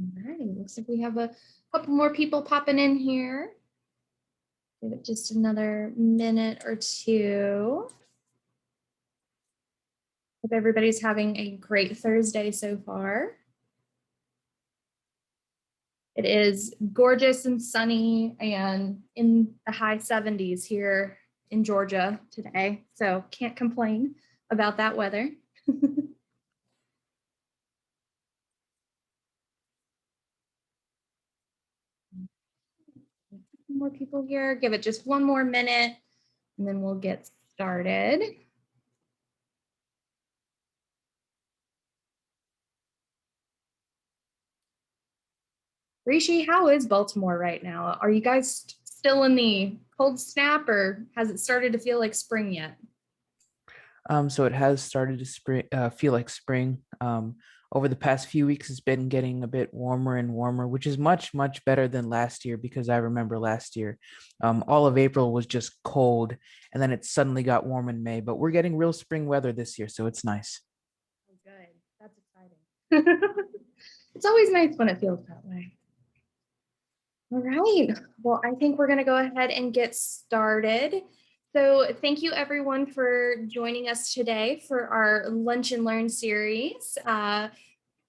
All right, looks like we have a couple more people popping in here. Give it just another minute or two. Hope everybody's having a great Thursday so far. It is gorgeous and sunny and in the high 70s here in Georgia today, so can't complain about that weather. More people here. Give it just one more minute and then we'll get started. Rishi, how is Baltimore right now? Are you guys still in the cold snap or has it started to feel like spring yet? So it has started to feel like spring. Over the past few weeks, it's been getting a bit warmer and warmer, which is much, much better than last year because I remember last year, all of April was just cold and then it suddenly got warm in May. But we're getting real spring weather this year, so it's nice. Oh, good. That's exciting. It's always nice when it feels that way. All right. Well, I think we're going to go ahead and get started. So, thank you everyone for joining us today for our Lunch and Learn series,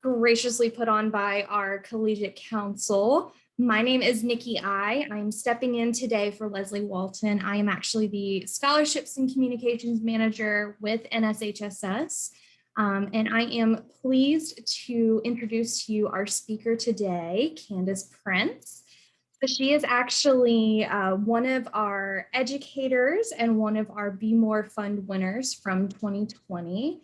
graciously put on by our Collegiate Council. My name is Nikki I. I'm stepping in today for Leslie Walton. I am actually the Scholarships and Communications Manager with NSHSS. And I am pleased to introduce to you our speaker today, Candace Prince. So she is actually one of our educators and one of our Be More Fund winners from 2020.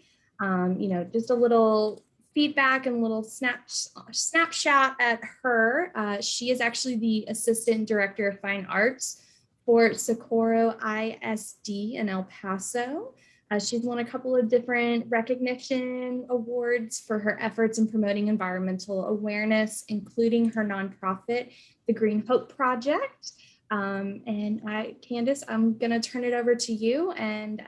Just a little feedback and a little snapshot at her. She is actually the Assistant Director of Fine Arts for Socorro ISD in El Paso. She's won a couple of different recognition awards for her efforts in promoting environmental awareness, including her nonprofit, the Green Hope Project. Candace, I'm going to turn it over to you and,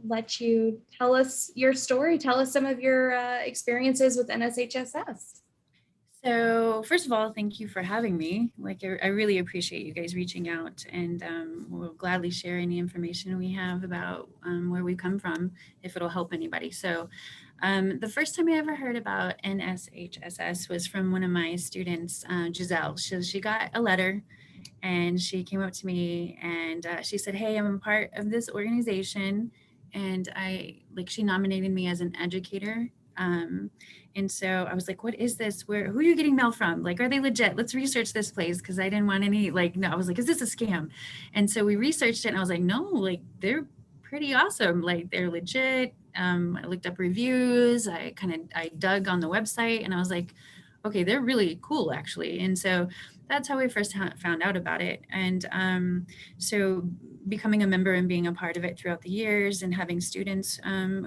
let you tell us your story. Tell us some of your experiences with NSHSS. So first of all, thank you for having me. I really appreciate you guys reaching out, and we'll gladly share any information we have about where we come from if it'll help anybody. So the first time I ever heard about NSHSS was from one of my students, Giselle. She got a letter and she came up to me and she said, "Hey, I'm a part of this organization." And she nominated me as an educator. And so I was like, "What is this? Who are you getting mail from? Like, are they legit? Let's research this place." Cause I didn't want any, no, I was like, "Is this a scam?" And so we researched it and I was like, "No, like they're pretty awesome. Like they're legit." I looked up reviews. I dug on the website and I was like, okay, they're really cool actually. And so that's how we first found out about it. And so becoming a member and being a part of it throughout the years and having students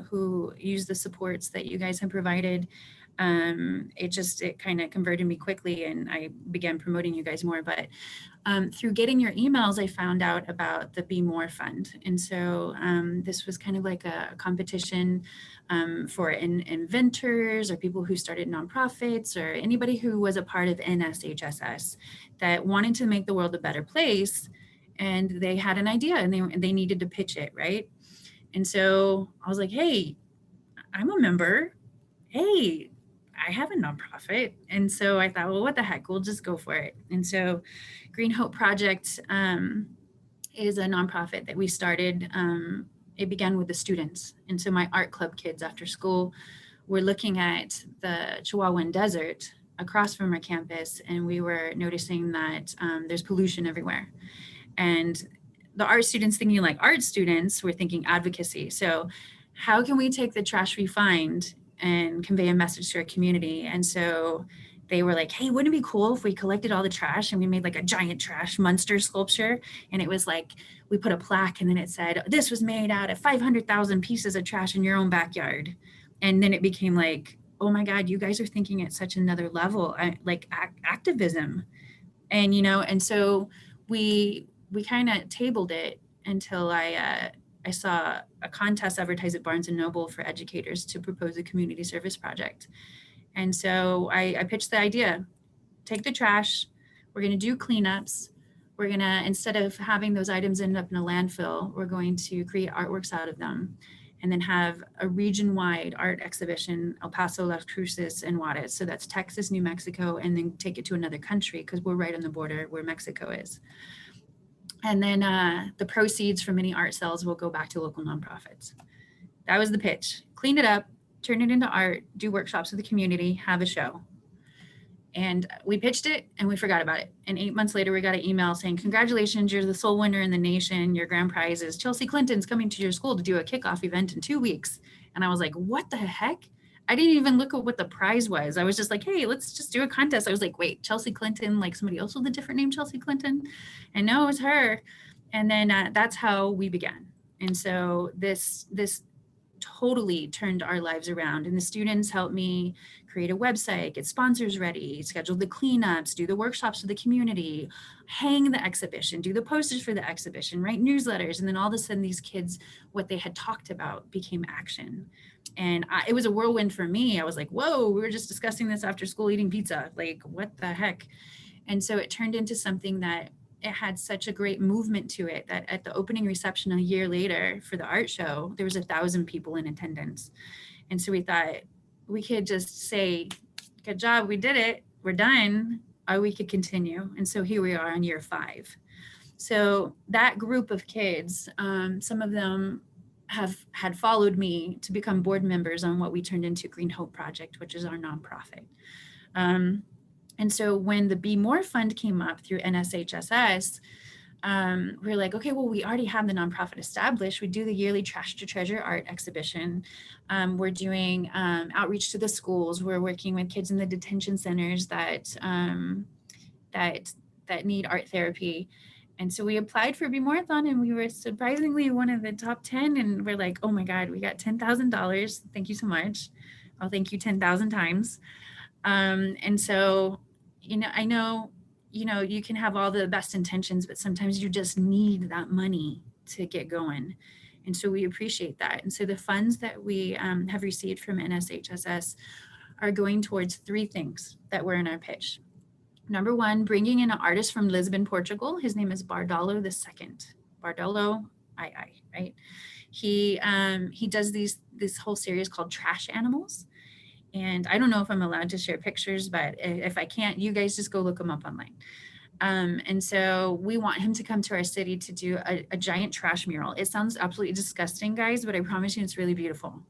who use the supports that you guys have provided, it kind of converted me quickly and I began promoting you guys more. But through getting your emails, I found out about the Be More Fund. And so this was kind of like a competition for inventors or people who started nonprofits or anybody who was a part of NSHSS that wanted to make the world a better place. And they had an idea and they needed to pitch it, right? And so I was like, "Hey, I'm a member. Hey, I have a nonprofit." And so I thought, well, what the heck? We'll just go for it. And so Green Hope Project is a nonprofit that we started. It began with the students. And so my art club kids after school were looking at the Chihuahuan Desert across from our campus, and we were noticing that there's pollution everywhere. And the art students, thinking like art students, were thinking advocacy. So how can we take the trash we find and convey a message to our community? And so they were like, "Hey, wouldn't it be cool if we collected all the trash and we made like a giant trash monster sculpture?" And it was like, we put a plaque and then it said, "This was made out of 500,000 pieces of trash in your own backyard." And then it became like, oh my God, you guys are thinking at such another level, activism. And, and so we kind of tabled it until I saw a contest advertised at Barnes and Noble for educators to propose a community service project. And so I pitched the idea, take the trash, we're going to do cleanups. We're going to, instead of having those items end up in a landfill, we're going to create artworks out of them and then have a region-wide art exhibition, El Paso, Las Cruces, and Juarez. So that's Texas, New Mexico, and then take it to another country because we're right on the border where Mexico is. And then the proceeds from any art sales will go back to local nonprofits. That was the pitch. Clean it up, turn it into art, do workshops with the community, have a show. And we pitched it and we forgot about it. And 8 months later, we got an email saying, congratulations, you're the sole winner in the nation. Your grand prize is Chelsea Clinton's coming to your school to do a kickoff event in 2 weeks. And I was like, what the heck? I didn't even look at what the prize was. I was just like, hey, let's just do a contest. I was like, wait, Chelsea Clinton, like somebody else with a different name, Chelsea Clinton? And no, it was her. And then that's how we began. And so this totally turned our lives around. And the students helped me create a website, get sponsors ready, schedule the cleanups, do the workshops for the community, hang the exhibition, do the posters for the exhibition, write newsletters. And then all of a sudden these kids, what they had talked about became action. And it was a whirlwind for me. I was like, whoa, we were just discussing this after school eating pizza. Like, what the heck? And so it turned into something that it had such a great movement to it that at the opening reception a year later for the art show, there was 1,000 people in attendance. And so we thought we could just say, good job, we did it, we're done, or we could continue. And so here we are on year 5. So that group of kids, some of them had followed me to become board members on what we turned into Green Hope Project, which is our nonprofit. And so when the Be More Fund came up through NSHSS, we were like, okay, well, we already have the nonprofit established. We do the yearly Trash to Treasure art exhibition. We're doing outreach to the schools. We're working with kids in the detention centers that need art therapy. And so we applied for Be More-a-thon and we were surprisingly one of the top 10. And we're like, oh my God, we got $10,000. Thank you so much. I'll thank you 10,000 times. And so, I know, you can have all the best intentions, but sometimes you just need that money to get going. And so we appreciate that. And so the funds that we have received from NSHSS are going towards 3 things that were in our pitch. Number 1, bringing in an artist from Lisbon, Portugal. His name is Bardolo II. Bardolo II, right? He does this whole series called Trash Animals. And I don't know if I'm allowed to share pictures, but if I can't, you guys just go look them up online. And so we want him to come to our city to do a giant trash mural. It sounds absolutely disgusting, guys, but I promise you it's really beautiful.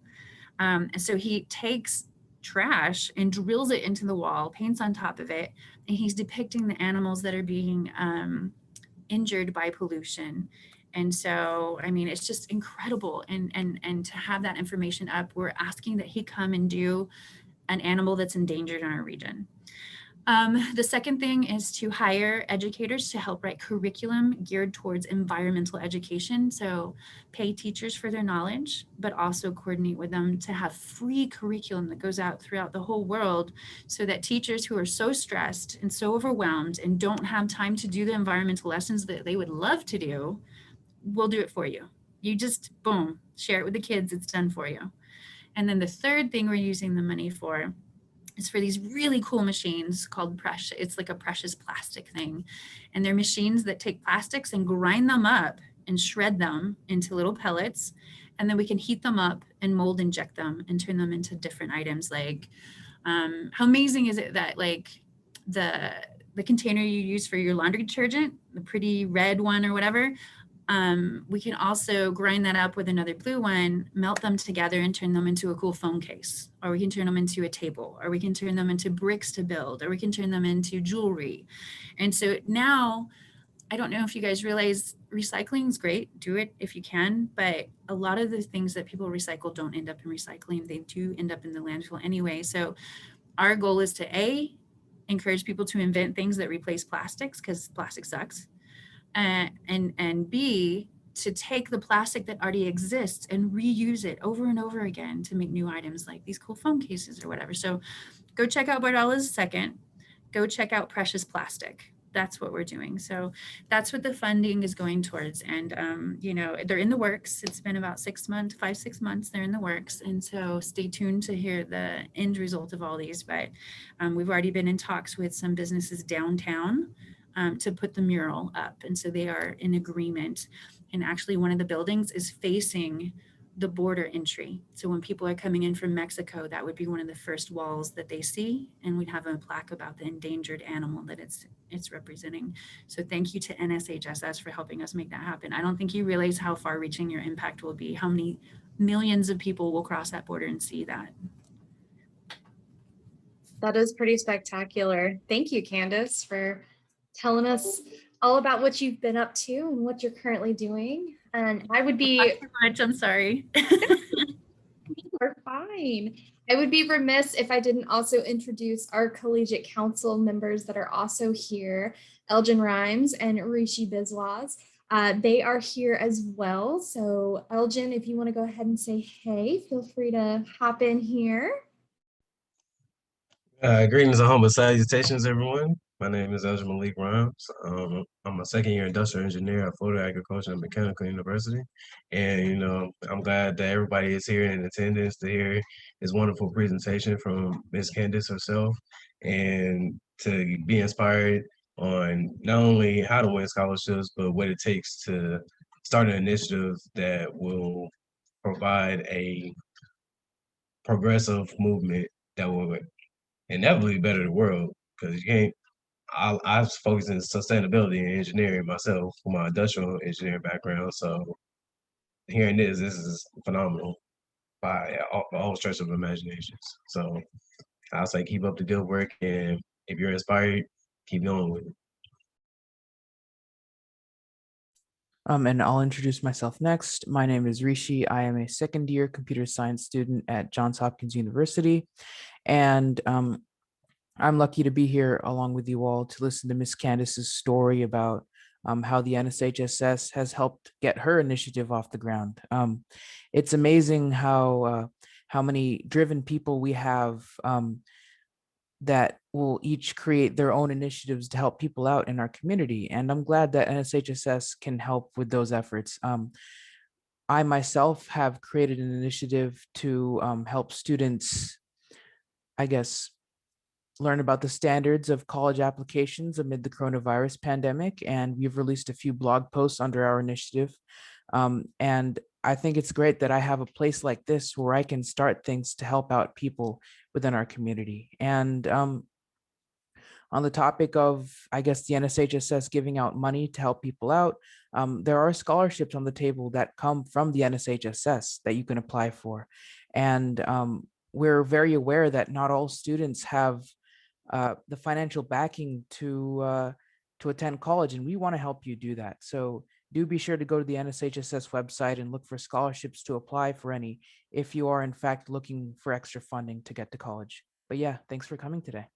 And so he takes trash and drills it into the wall, paints on top of it, and he's depicting the animals that are being injured by pollution. And so, I mean, it's just incredible. And to have that information up, we're asking that he come and do an animal that's endangered in our region. The second thing is to hire educators to help write curriculum geared towards environmental education. So pay teachers for their knowledge, but also coordinate with them to have free curriculum that goes out throughout the whole world so that teachers who are so stressed and so overwhelmed and don't have time to do the environmental lessons that they would love to do, will do it for you. You just, boom, share it with the kids, it's done for you. And then the third thing we're using the money for is for these really cool machines called Precious. It's like a precious plastic thing. And they're machines that take plastics and grind them up and shred them into little pellets. And then we can heat them up and mold inject them and turn them into different items. Like, how amazing is it that like the container you use for your laundry detergent, the pretty red one or whatever, we can also grind that up with another blue one, melt them together and turn them into a cool phone case, or we can turn them into a table, or we can turn them into bricks to build, or we can turn them into jewelry. And so now, I don't know if you guys realize recycling is great, do it if you can, but a lot of the things that people recycle don't end up in recycling. They do end up in the landfill anyway. So our goal is to encourage people to invent things that replace plastics, because plastic sucks. And B, to take the plastic that already exists and reuse it over and over again to make new items like these cool phone cases or whatever. So go check out Bardala's II. Go check out Precious Plastic. that's what we're doing. So that's what the funding is going towards. And, you know, they're in the works. It's been about 6 months, 5-6 months, they're in the works. And so stay tuned to hear the end result of all these. But we've already been in talks with some businesses downtown to put the mural up. And so they are in agreement. And actually one of the buildings is facing the border entry. So when people are coming in from Mexico, that would be one of the first walls that they see. And we'd have a plaque about the endangered animal that it's representing. So thank you to NSHSS for helping us make that happen. I don't think you realize how far reaching your impact will be, how many millions of people will cross that border and see that. That is pretty spectacular. Thank you, Candace, for telling us all about what you've been up to and what you're currently doing. And I would be Not too much, I'm sorry. We're fine. I would be remiss if I didn't also introduce our collegiate council members that are also here, Elgin Rhymes and Rishi Biswas. They are here as well. So Elgin, if you want to go ahead and say hey, feel free to hop in here. Greetings and humble salutations, everyone. My name is Elgin Malik Rhymes. I'm a second-year industrial engineer at Florida Agricultural and Mechanical University. And, you know, I'm glad that everybody is here in attendance to hear this wonderful presentation from Ms. Candace herself and to be inspired on not only how to win scholarships, but what it takes to start an initiative that will provide a progressive movement that will inevitably better the world, because you can't. I was focused in sustainability and engineering myself for my industrial engineering background. So hearing this is phenomenal by all stretch of imaginations. So I'll say keep up the good work, and if you're inspired, keep going with it. And I'll introduce myself next. My name is Rishi. I am a second-year computer science student at Johns Hopkins University. And I'm lucky to be here along with you all to listen to Miss Candace's story about how the NSHSS has helped get her initiative off the ground. It's amazing how many driven people we have that will each create their own initiatives to help people out in our community. And I'm glad that NSHSS can help with those efforts. I myself have created an initiative to help students, I guess, learn about the standards of college applications amid the coronavirus pandemic. And we've released a few blog posts under our initiative. And I think it's great that I have a place like this where I can start things to help out people within our community. And on the topic of, I guess, the NSHSS giving out money to help people out, there are scholarships on the table that come from the NSHSS that you can apply for. And we're very aware that not all students have the financial backing to attend college, and we want to help you do that. So do be sure to go to the NSHSS website and look for scholarships to apply for any, if you are in fact looking for extra funding to get to college. But yeah, thanks for coming today.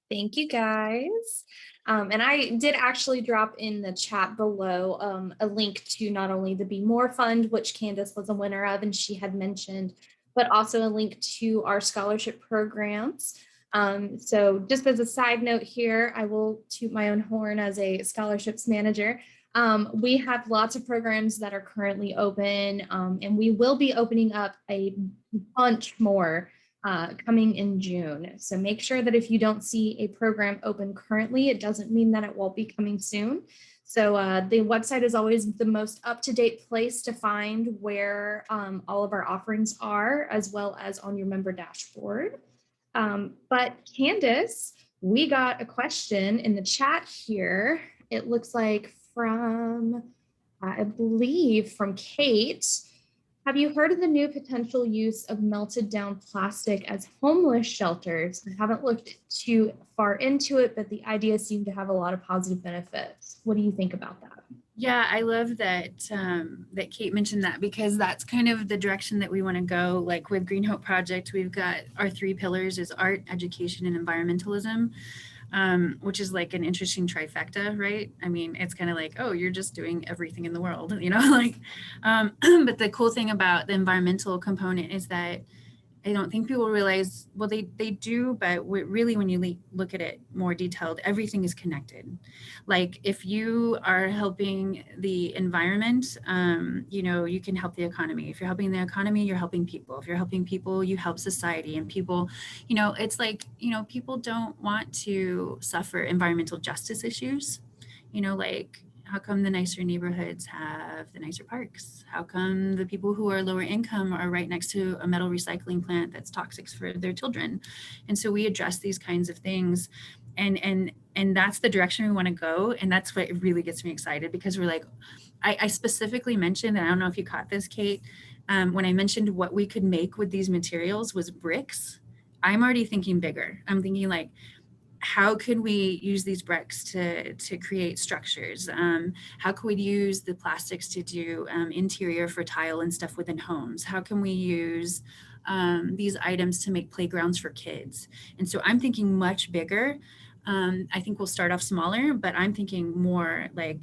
Thank you, guys. And I did actually drop in the chat below a link to not only the Be More Fund, which Candace was a winner of, and she had mentioned, but also a link to our scholarship programs. So just as a side note here, I will toot my own horn as a scholarships manager. We have lots of programs that are currently open, and we will be opening up a bunch more coming in June. So make sure that if you don't see a program open currently, it doesn't mean that it won't be coming soon. So the website is always the most up-to-date place to find where all of our offerings are, as well as on your member dashboard. But Candace, we got a question in the chat here. It looks like from, I believe, from Kate. Have you heard of the new potential use of melted down plastic as homeless shelters? I haven't looked too far into it, but the idea seemed to have a lot of positive benefits. What do you think about that? Yeah, I love that that Kate mentioned that, because that's kind of the direction that we want to go. Like with Green Hope Project, we've got our 3 pillars is art, education, and environmentalism. Which is like an interesting trifecta, right? I mean, it's kind of like, oh, you're just doing everything in the world, you know, like, but the cool thing about the environmental component is that I don't think people realize, well, they do, but really when you look at it more detailed, everything is connected. Like if you are helping the environment, you know, you can help the economy. If you're helping the economy, you're helping people. If you're helping people, you help society. And people, you know, it's like, you know, people don't want to suffer environmental justice issues. You know, like how come the nicer neighborhoods have the nicer parks? How come the people who are lower income are right next to a metal recycling plant that's toxic for their children? And so we address these kinds of things, and that's the direction we want to go. And that's what really gets me excited, because we're like, I specifically mentioned, and I don't know if you caught this, Kate, when I mentioned what we could make with these materials was bricks. I'm already thinking bigger. I'm thinking like, how can we use these bricks to create structures? How can we use the plastics to do interior for tile and stuff within homes? How can we use these items to make playgrounds for kids? And so I'm thinking much bigger. I think we'll start off smaller, but I'm thinking more like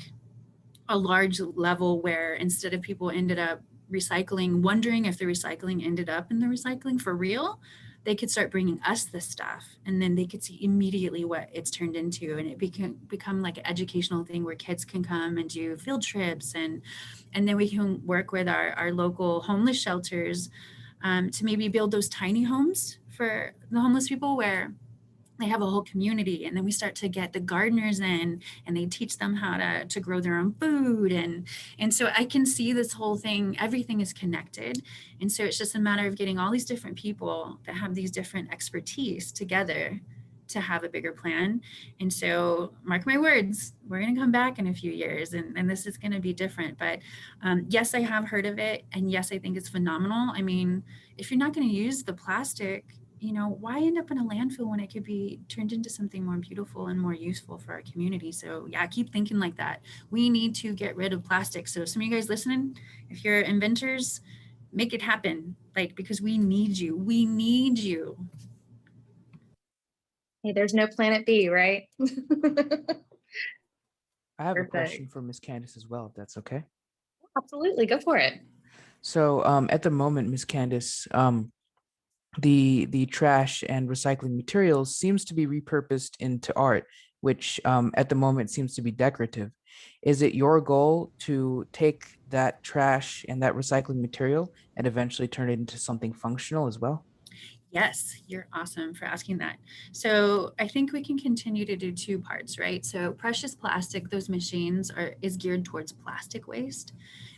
a large level where instead of people ended up recycling, wondering if the recycling ended up in the recycling for real, they could start bringing us this stuff, and then they could see immediately what it's turned into, and it become like an educational thing where kids can come and do field trips, and then we can work with our local homeless shelters to maybe build those tiny homes for the homeless people where they have a whole community, and then we start to get the gardeners in, and they teach them how to grow their own food, and so I can see this whole thing, everything is connected. And so it's just a matter of getting all these different people that have these different expertise together to have a bigger plan. And so mark my words, we're going to come back in a few years, and this is going to be different. But yes, I have heard of it, and yes, I think it's phenomenal. I mean, if you're not going to use the plastic, you know, why end up in a landfill when it could be turned into something more beautiful and more useful for our community? So yeah, keep thinking like that. We need to get rid of plastic. So some of you guys listening, if you're inventors, make it happen. Like, because we need you. We need you. Hey, there's no planet B, right? I have a Perfect. question for Miss Candace as well, if that's okay. Absolutely, go for it. So at the moment, Miss Candace, the trash and recycling materials seems to be repurposed into art, which at the moment seems to be decorative. Is it your goal to take that trash and that recycling material and eventually turn it into something functional as well? Yes, you're awesome for asking that. So I think we can continue to do two parts, right? So precious plastic, those machines is geared towards plastic waste.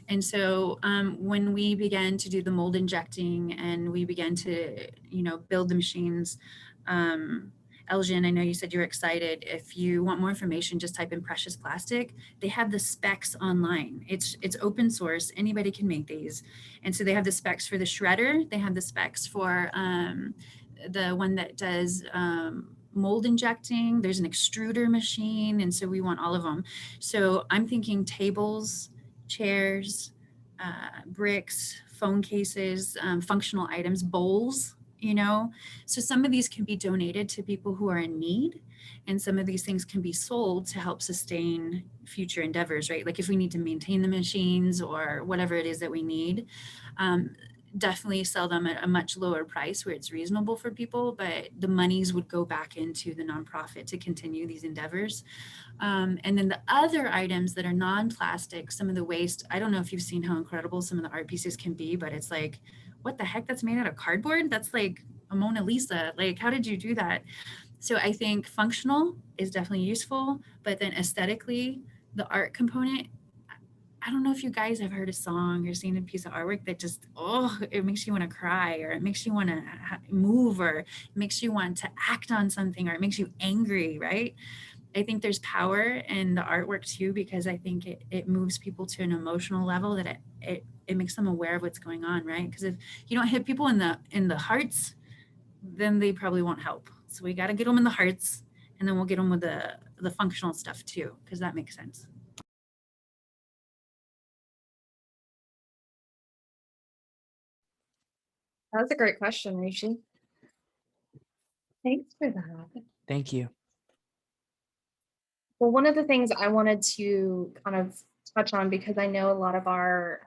And so when we began to do the mold injecting and we began to, you know, build the machines, Elgin, I know you said you were excited. If you want more information, just type in precious plastic. They have the specs online. It's open source. Anybody can make these. And so they have the specs for the shredder. They have the specs for the one that does mold injecting. There's an extruder machine. And so we want all of them. So I'm thinking tables, chairs, bricks, phone cases, functional items, bowls, you know. So some of these can be donated to people who are in need, and some of these things can be sold to help sustain future endeavors, right? Like if we need to maintain the machines or whatever it is that we need, definitely sell them at a much lower price where it's reasonable for people, but the monies would go back into the nonprofit to continue these endeavors. And then the other items that are non-plastic, some of the waste, I don't know if you've seen how incredible some of the art pieces can be, but it's like, what the heck, that's made out of cardboard? That's like a Mona Lisa. Like, how did you do that? So I think functional is definitely useful, but then aesthetically, the art component, I don't know if you guys have heard a song or seen a piece of artwork that just, oh, it makes you want to cry, or it makes you want to move, or it makes you want to act on something, or it makes you angry, right? I think there's power in the artwork too, because I think it moves people to an emotional level that it makes them aware of what's going on, right? Because if you don't hit people in the hearts, then they probably won't help. So we got to get them in the hearts, and then we'll get them with the functional stuff too, because that makes sense. That was a great question, Rishi. Thanks for that. Thank you. Well, one of the things I wanted to kind of touch on, because I know a lot of our,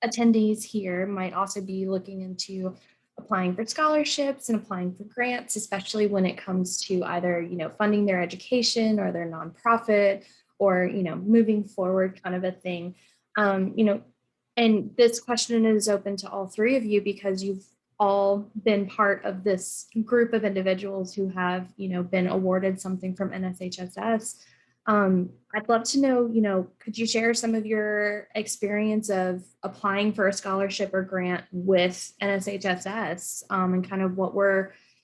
attendees here might also be looking into applying for scholarships and applying for grants, especially when it comes to either, funding their education or their nonprofit or, moving forward kind of a thing. And this question is open to all three of you because you've all been part of this group of individuals who have, been awarded something from NSHSS. I'd love to know, could you share some of your experience of applying for a scholarship or grant with NSHSS, and kind of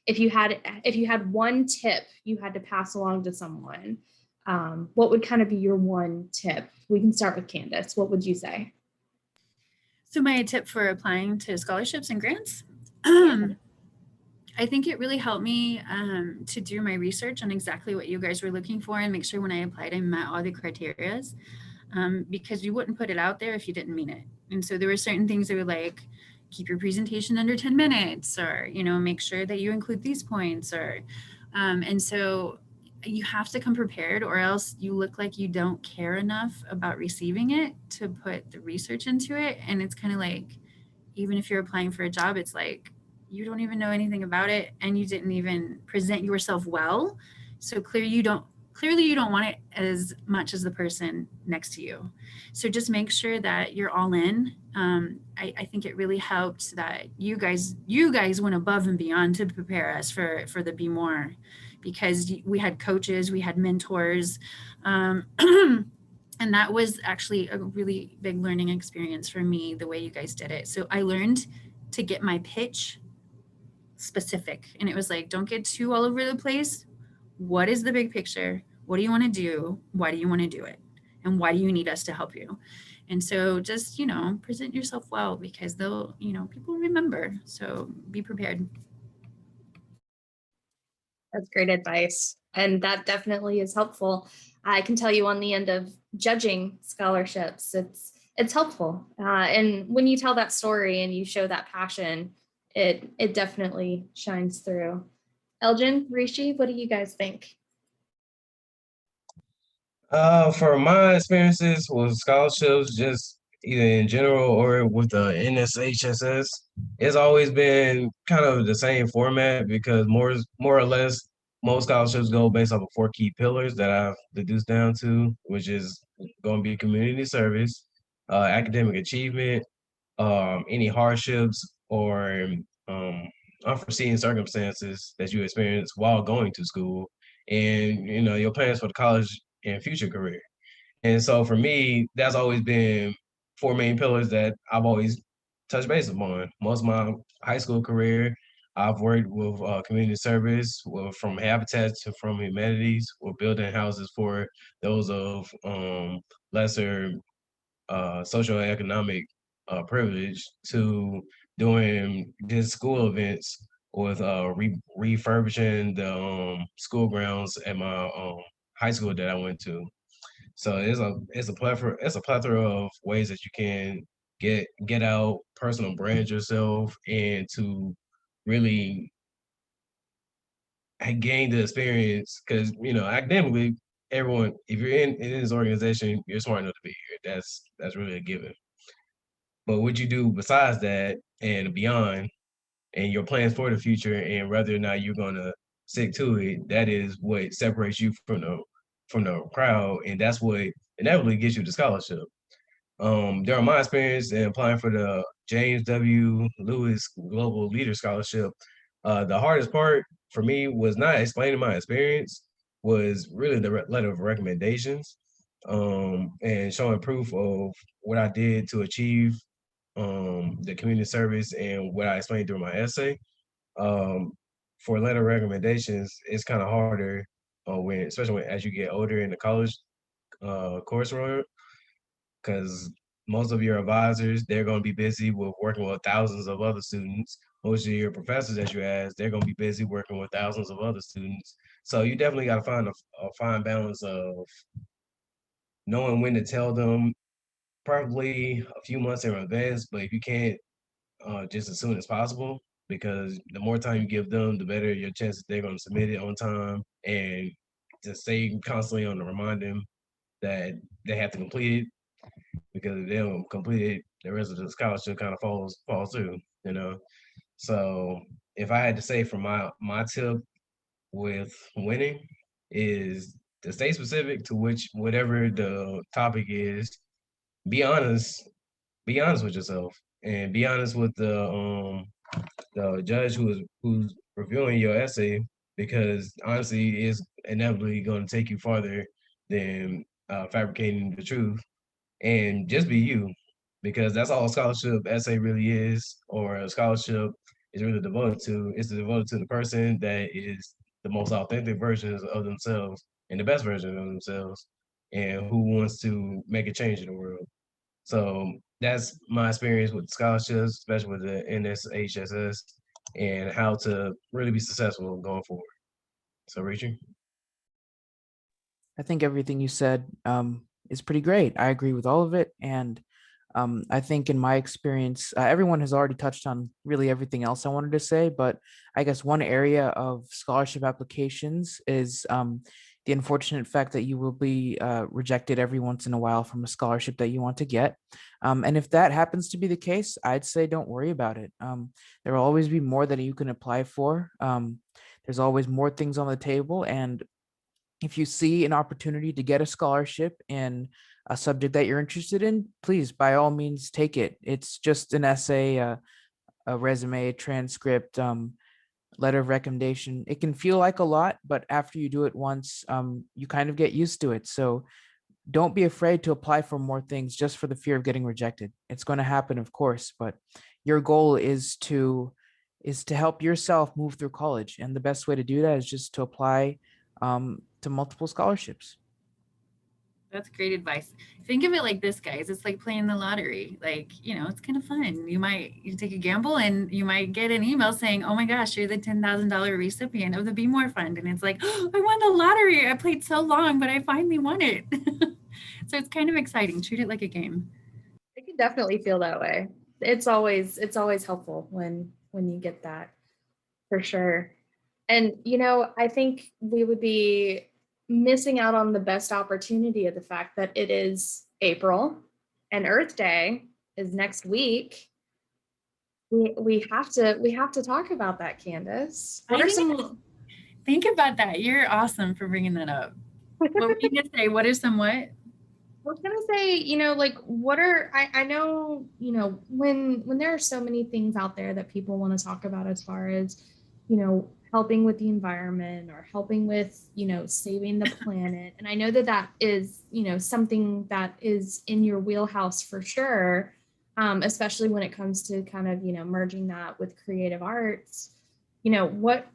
if you had one tip you had to pass along to someone, what would kind of be your one tip? We can start with Candace. What would you say? So my tip for applying to scholarships and grants, I think it really helped me to do my research on exactly what you guys were looking for and make sure when I applied, I met all the criterias, because you wouldn't put it out there if you didn't mean it. And so there were certain things that were like, keep your presentation under 10 minutes, or, make sure that you include these points, or, and so you have to come prepared, or else you look like you don't care enough about receiving it to put the research into it. And it's kind of like, even if you're applying for a job, it's like, you don't even know anything about it and you didn't even present yourself well. So clearly you don't want it as much as the person next to you. So just make sure that you're all in. I think it really helped that you guys went above and beyond to prepare us for the Be More, because we had coaches, we had mentors, and that was actually a really big learning experience for me, the way you guys did it. So I learned to get my pitch specific. And it was like, don't get too all over the place. What is the big picture? What do you want to do? Why do you want to do it? And why do you need us to help you? And so just, present yourself well, because they'll, people remember. So be prepared. That's great advice. And that definitely is helpful. I can tell you on the end of judging scholarships, it's helpful. And when you tell that story and you show that passion, it definitely shines through. Elgin, Rishi, what do you guys think? For my experiences with scholarships, just either in general or with the NSHSS, it's always been kind of the same format, because more or less most scholarships go based off of 4 key pillars that I've deduced down to, which is going to be community service, academic achievement, any hardships or unforeseen circumstances that you experience while going to school, and your plans for the college and future career. And so for me, that's always been 4 main pillars that I've always touched base upon. Most of my high school career, I've worked with community service, from Habitat to From Humanities, or building houses for those of lesser socioeconomic privilege, to doing just school events with refurbishing the school grounds at my high school that I went to. So it's a plethora of ways that you can get out, personal brand yourself, and to really gain the experience. Because academically, everyone, if you're in this organization, you're smart enough to be here. That's really a given. But what you do besides that and beyond, and your plans for the future, and whether or not you're gonna stick to it, that is what separates you from the crowd, and that's what inevitably gets you the scholarship. During my experience in applying for the James W. Lewis Global Leader Scholarship, the hardest part for me was not explaining my experience, was really the letter of recommendations, and showing proof of what I did to achieve the community service and what I explained during my essay. Um, for letter recommendations, it's kind of harder especially as you get older in the college coursework, because most of your advisors, they're going to be busy with working with thousands of other students. Most of your professors that you ask, they're going to be busy working with thousands of other students. So you definitely got to find a fine balance of knowing when to tell them, probably a few months in advance, but if you can't, just as soon as possible, because the more time you give them, the better your chances they're going to submit it on time, and to stay constantly on the remind them that they have to complete it, because if they don't complete it, the rest of the scholarship kind of falls through. So if I had to say from my tip with winning is to stay specific to whatever the topic is. Be honest. Be honest with yourself, and be honest with the judge who's reviewing your essay, because honestly, it's inevitably going to take you farther than fabricating the truth. And just be you, because that's all a scholarship essay really is, or a scholarship is really devoted to. It's devoted to the person that is the most authentic versions of themselves and the best version of themselves, and who wants to make a change in the world. So that's my experience with scholarships, especially with the NSHSS, and how to really be successful going forward. So, Richard. I think everything you said is pretty great. I agree with all of it. And I think in my experience, everyone has already touched on really everything else I wanted to say. But I guess one area of scholarship applications is the unfortunate fact that you will be rejected every once in a while from a scholarship that you want to get. And if that happens to be the case, I'd say don't worry about it. There will always be more that you can apply for. There's always more things on the table. And if you see an opportunity to get a scholarship in a subject that you're interested in, please, by all means, take it. It's just an essay, a resume, a transcript, letter of recommendation. It can feel like a lot, but after you do it once, you kind of get used to it. So don't be afraid to apply for more things just for the fear of getting rejected. It's going to happen, of course, but your goal is to help yourself move through college, and the best way to do that is just to apply to multiple scholarships. That's great advice. Think of it like this, guys. It's like playing the lottery. Like, it's kind of fun. You take a gamble and you might get an email saying, oh my gosh, you're the $10,000 recipient of the Be More Fund. And it's like, oh, I won the lottery. I played so long, but I finally won it. So it's kind of exciting. Treat it like a game. I can definitely feel that way. It's always helpful when you get that, for sure. And I think we would be missing out on the best opportunity of the fact that it is April and Earth Day is next week. We have to talk about that, Candace. Think about that. You're awesome for bringing that up. What were you gonna say? What are some what? I was gonna say, I know, when there are so many things out there that people want to talk about as far as, helping with the environment or helping with, saving the planet. And I know that is, something that is in your wheelhouse for sure, especially when it comes to kind of, merging that with creative arts. What,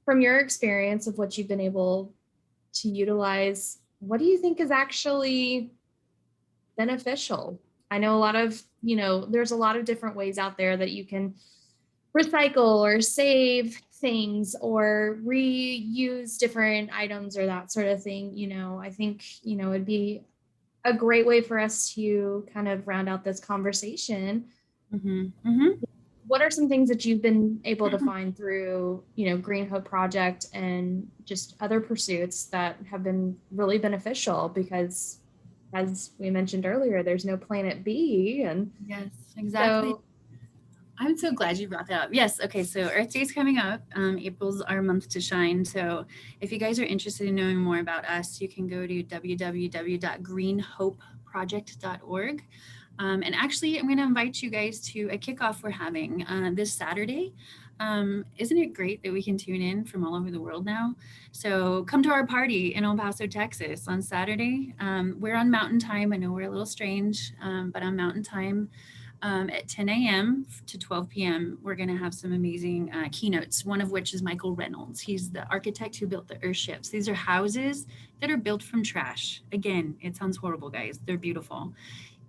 from your experience of what you've been able to utilize, what do you think is actually beneficial? I know there's a lot of different ways out there that you can recycle or save things or reuse different items or that sort of thing. I think, it'd be a great way for us to kind of round out this conversation. Mm-hmm. Mm-hmm. What are some things that you've been able to find through, Green Hope Project and just other pursuits that have been really beneficial? Because as we mentioned earlier, there's no planet B. And yes, exactly. So, I'm so glad you brought that up. Yes. Okay. So Earth Day is coming up. April's our month to shine. So if you guys are interested in knowing more about us, you can go to www.greenhopeproject.org. And actually, I'm going to invite you guys to a kickoff we're having this Saturday. Isn't it great that we can tune in from all over the world now? So come to our party in El Paso, Texas on Saturday. We're on Mountain Time. I know we're a little strange, but on Mountain Time, at 10 a.m. to 12 p.m., we're going to have some amazing keynotes, one of which is Michael Reynolds. He's the architect who built the Earthships. These are houses that are built from trash. Again, it sounds horrible, guys. They're beautiful.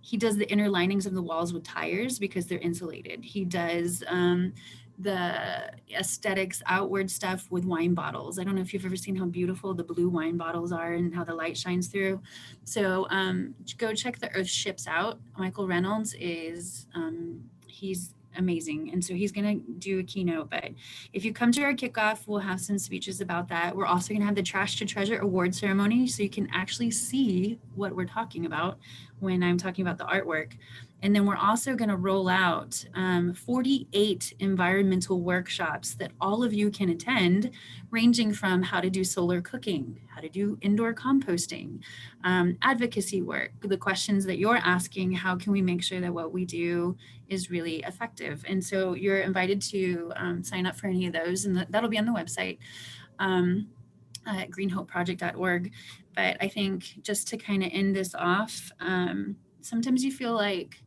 He does the inner linings of the walls with tires because they're insulated. He does the aesthetics outward stuff with wine bottles. I don't know if you've ever seen how beautiful the blue wine bottles are and how the light shines through. So go check the Earthships out. Michael Reynolds is, he's amazing. And so he's going to do a keynote, but if you come to our kickoff, we'll have some speeches about that. We're also going to have the Trash to Treasure award ceremony, so you can actually see what we're talking about when I'm talking about the artwork. And then we're also going to roll out 48 environmental workshops that all of you can attend, ranging from how to do solar cooking, how to do indoor composting, advocacy work, the questions that you're asking, how can we make sure that what we do is really effective? And so you're invited to sign up for any of those, and that'll be on the website. At greenhopeproject.org. But I think just to kind of end this off, sometimes you feel like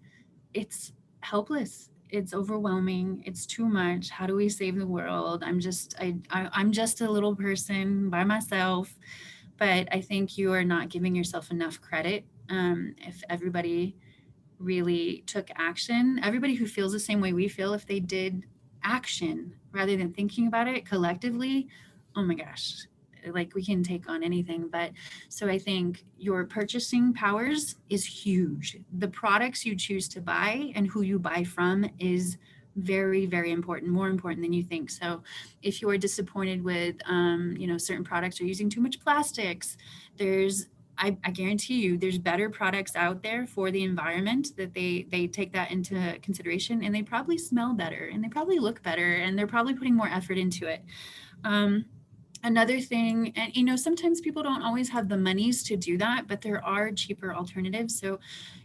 it's helpless. It's overwhelming. It's too much. How do we save the world? I'm just a little person by myself. But I think you are not giving yourself enough credit. If everybody really took action, everybody who feels the same way we feel, if they did action rather than thinking about it collectively, oh my gosh, like we can take on anything. But so I think your purchasing powers is huge. The products you choose to buy and who you buy from is very, very important, more important than you think. So if you are disappointed with, certain products are using too much plastics, I guarantee you there's better products out there for the environment that they take that into consideration, and they probably smell better and they probably look better and they're probably putting more effort into it. Another thing, and sometimes people don't always have the monies to do that, but there are cheaper alternatives. So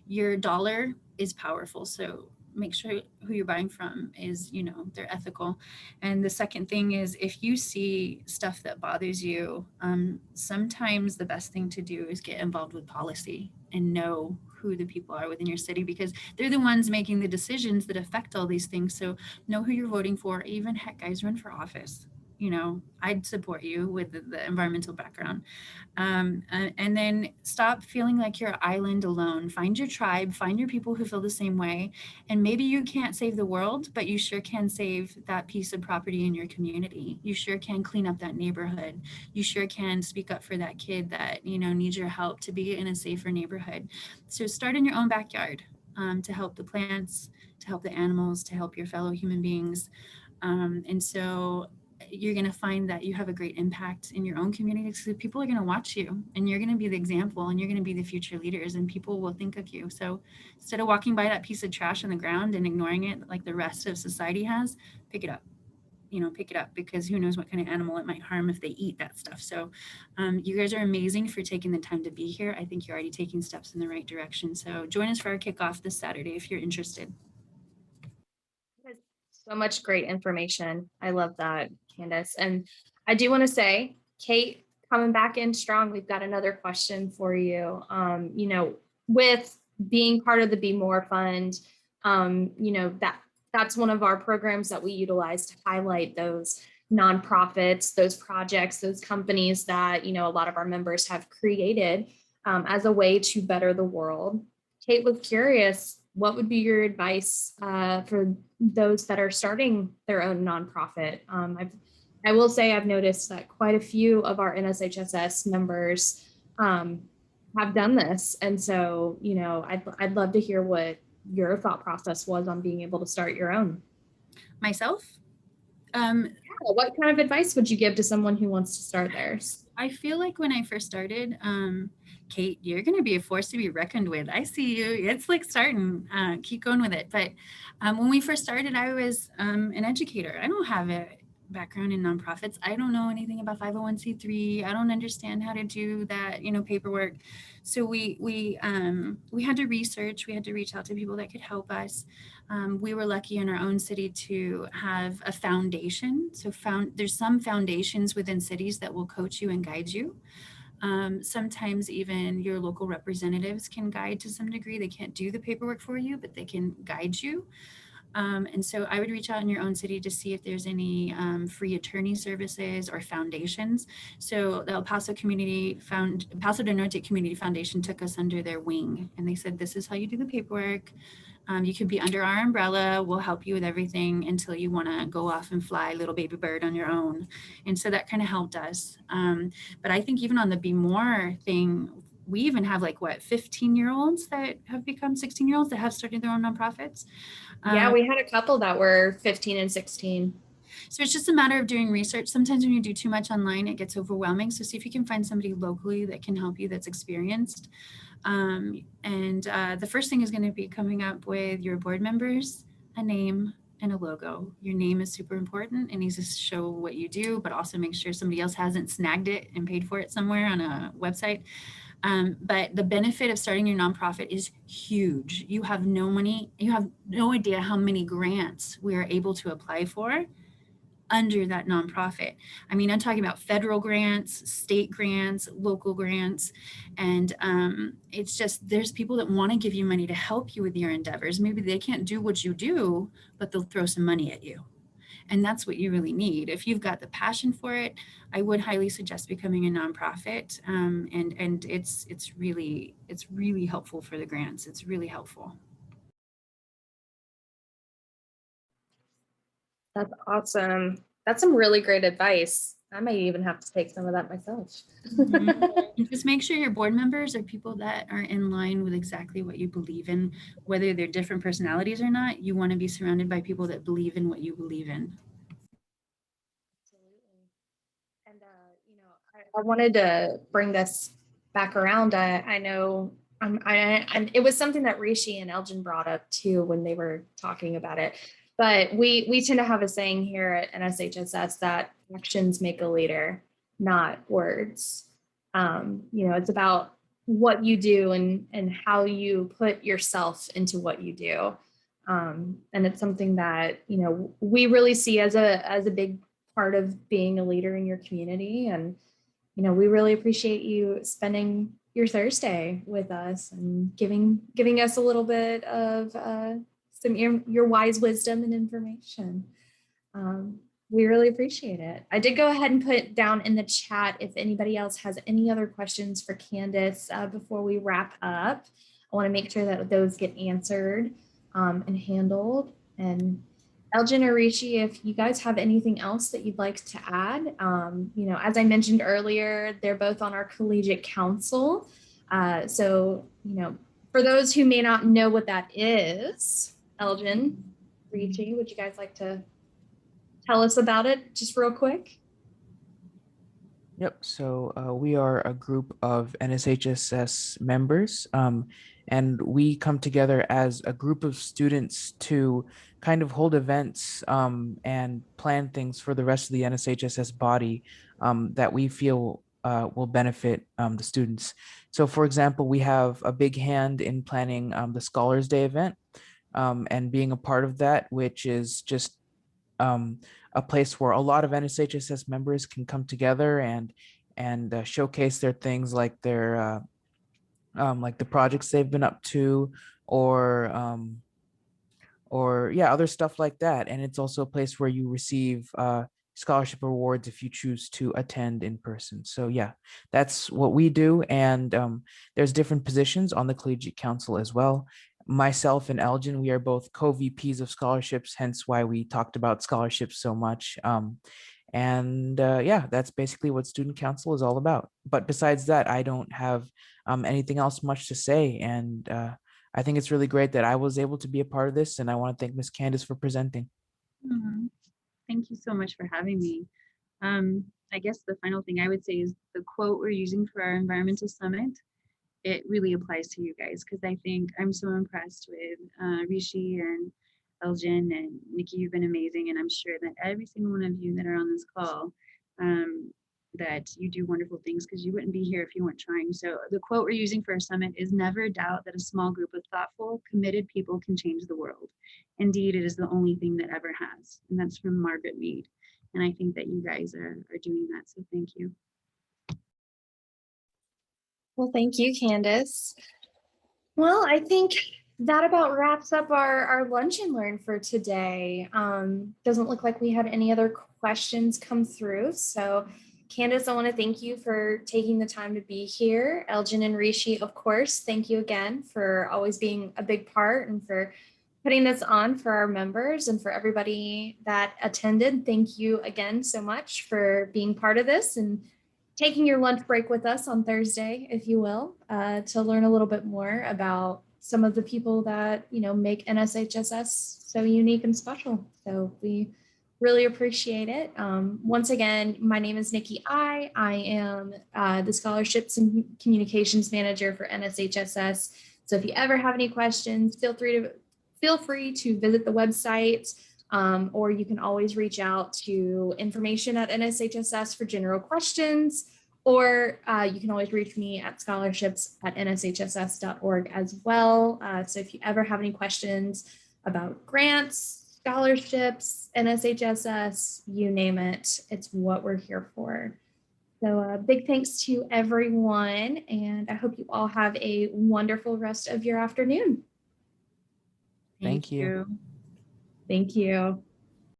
your dollar is powerful. So make sure who you're buying from is, they're ethical. And the second thing is, if you see stuff that bothers you, sometimes the best thing to do is get involved with policy and know who the people are within your city, because they're the ones making the decisions that affect all these things. So know who you're voting for. Even heck, guys, run for office. I'd support you with the environmental background. And then stop feeling like you're an island alone. Find your tribe, find your people who feel the same way. And maybe you can't save the world, but you sure can save that piece of property in your community. You sure can clean up that neighborhood. You sure can speak up for that kid that, needs your help to be in a safer neighborhood. So start in your own backyard to help the plants, to help the animals, to help your fellow human beings. And so you're going to find that you have a great impact in your own community, because people are going to watch you and you're going to be the example and you're going to be the future leaders, and people will think of you. So instead of walking by that piece of trash on the ground and ignoring it like the rest of society has, pick it up. Pick it up, because who knows what kind of animal it might harm if they eat that stuff. So you guys are amazing for taking the time to be here. I think you're already taking steps in the right direction. So join us for our kickoff this Saturday if you're interested. So much great information. I love that, Candace. And I do want to say, Kate, coming back in strong, we've got another question for you. With being part of the Be More Fund, that's one of our programs that we utilize to highlight those nonprofits, those projects, those companies that, a lot of our members have created as a way to better the world. Kate was curious, what would be your advice for those that are starting their own nonprofit? I will say I've noticed that quite a few of our NSHSS members have done this. And so, I'd love to hear what your thought process was on being able to start your own. Myself? What kind of advice would you give to someone who wants to start theirs? I feel like when I first started, Kate, you're going to be a force to be reckoned with. I see you. It's like starting. Keep going with it. But when we first started, I was an educator. I don't have a background in nonprofits. I don't know anything about 501c3. I don't understand how to do that, paperwork. So we had to research. We had to reach out to people that could help us. We were lucky in our own city to have a foundation. So there's some foundations within cities that will coach you and guide you. Sometimes even your local representatives can guide to some degree. They can't do the paperwork for you, but they can guide you. And so I would reach out in your own city to see if there's any free attorney services or foundations. So the El Paso del Norte Community Foundation took us under their wing, and they said, this is how you do the paperwork. You can be under our umbrella. We'll help you with everything until you want to go off and fly little baby bird on your own. And so that kind of helped us. But I think even on the Be More thing, we even have 15-year-olds that have become 16-year-olds that have started their own nonprofits. Yeah, we had a couple that were 15 and 16. So it's just a matter of doing research. Sometimes when you do too much online, it gets overwhelming. So see if you can find somebody locally that can help you, that's experienced. The first thing is going to be coming up with your board members, a name, and a logo. Your name is super important. It needs to show what you do, but also make sure somebody else hasn't snagged it and paid for it somewhere on a website. But the benefit of starting your nonprofit is huge. You have no money, you have no idea how many grants we are able to apply for under that nonprofit. I mean, I'm talking about federal grants, state grants, local grants. And it's just, there's people that want to give you money to help you with your endeavors. Maybe they can't do what you do, but they'll throw some money at you. And that's what you really need. If you've got the passion for it, I would highly suggest becoming a nonprofit. And it's really helpful for the grants. It's really helpful. That's awesome. That's some really great advice. I might even have to take some of that myself. And just make sure your board members are people that are in line with exactly what you believe in, whether they're different personalities or not. You want to be surrounded by people that believe in what you believe in. Absolutely. And, I wanted to bring this back around. I know it was something that Rishi and Elgin brought up too when they were talking about it. But we tend to have a saying here at NSHSS that actions make a leader, not words. It's about what you do and how you put yourself into what you do. And it's something that, we really see as a big part of being a leader in your community. And, we really appreciate you spending your Thursday with us and giving us a little bit of some your wise wisdom and information. We really appreciate it. I did go ahead and put down in the chat if anybody else has any other questions for Candace before we wrap up. I want to make sure that those get answered and handled. And Elgin or Rishi, if you guys have anything else that you'd like to add, as I mentioned earlier, they're both on our collegiate council. So, for those who may not know what that is, Elgin, Rishi, would you guys like to tell us about it just real quick? Yep. So we are a group of NSHSS members, and we come together as a group of students to kind of hold events and plan things for the rest of the NSHSS body that we feel will benefit the students. So, for example, we have a big hand in planning the Scholars Day event and being a part of that, which is just a place where a lot of NSHSS members can come together and showcase their things like their like the projects they've been up to, or yeah, other stuff like that. And it's also a place where you receive scholarship awards if you choose to attend in person. So yeah, that's what we do. And there's different positions on the Collegiate Council as well. Myself and Elgin, we are both co-VPs of scholarships, hence why we talked about scholarships so much. Yeah, that's basically what Student Council is all about. But besides that, I don't have anything else much to say. And I think it's really great that I was able to be a part of this. And I want to thank Ms. Candace for presenting. Thank you so much for having me. I guess the final thing I would say is the quote we're using for our environmental summit. It really applies to you guys because I think I'm so impressed with Rishi and Elgin and Nikki. You've been amazing, and I'm sure that every single one of you that are on this call, that you do wonderful things because you wouldn't be here if you weren't trying. So the quote we're using for our summit is "Never doubt that a small group of thoughtful, committed people can change the world. Indeed, it is the only thing that ever has." And that's from Margaret Mead. And I think that you guys are doing that. So thank you. Well, thank you, Candace. Well, I think that about wraps up our lunch and learn for today. Doesn't look like we had any other questions come through. So Candace, I want to thank you for taking the time to be here. Elgin and Rishi, of course, thank you again for always being a big part and for putting this on for our members and for everybody that attended. Thank you again so much for being part of this and taking your lunch break with us on Thursday, if you will, to learn a little bit more about some of the people that make NSHSS so unique and special. So we Really appreciate it. Once again, my name is Nikki I am the Scholarships and Communications Manager for NSHSS. So if you ever have any questions, feel free to visit the website, or you can always reach out to information@NSHSS for general questions, or you can always reach me at scholarships@nshss.org as well. So if you ever have any questions about grants, scholarships, NSHSS, you name it, it's what we're here for. So big thanks to everyone, and I hope you all have a wonderful rest of your afternoon. Thank you. Thank you.